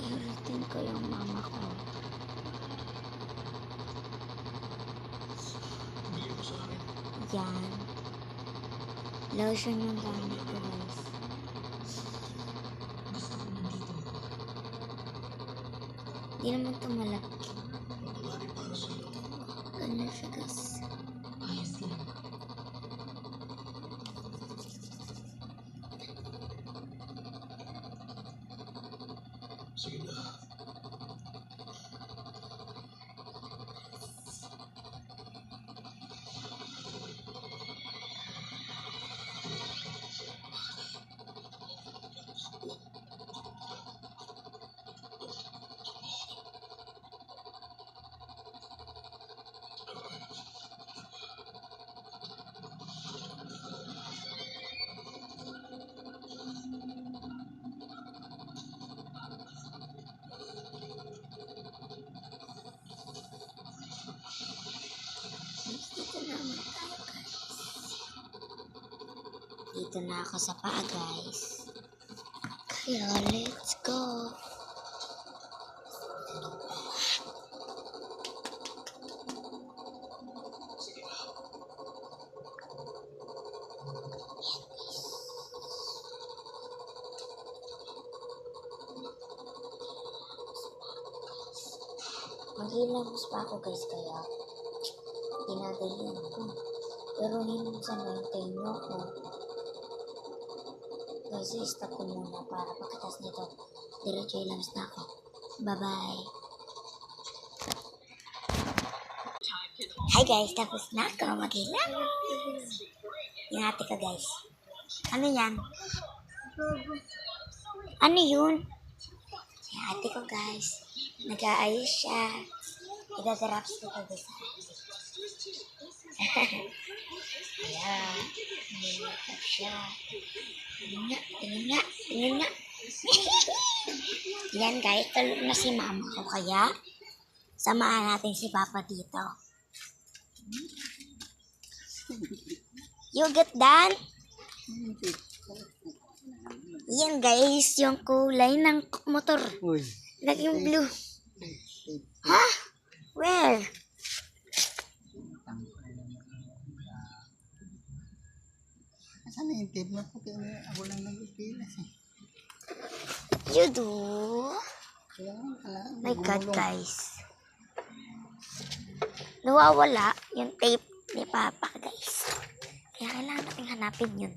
Hiratin ko yung mama ko. Yan. Lotion yung gamit ko, guys. Hindi naman ito malaki. Ganun siya, guys. Sige na. Dito na ako sa paa, guys. Kaya, let's go. Maghilamos pa ako, guys, kaya tinagayan ko. Pero minsan maintain nyo ako. Guys, i-stop ko muna para pagkatas nito, diretso ilams na ako. Bye-bye! Hi guys, tapos na ako maghilamos. Yung ate ko, guys. Ano yan? Ano yun? Yung ate ko, guys. Nag-aayos siya. Nag-graphs ko, guys. Ayan. Nag-makeup siya. Tingin nga. Yan guys, tulog na si mama ko, kaya samahan natin si papa dito. You get done? Yan guys, yung kulay ng motor. Naging blue. Ha? Where? Sana yung tape mo po, kaya ako lang nag-ipilas eh. You do? My God, gumulong. guys. Nawawala yung tape ni Papa, guys. Kaya kailangan natin hanapin yun.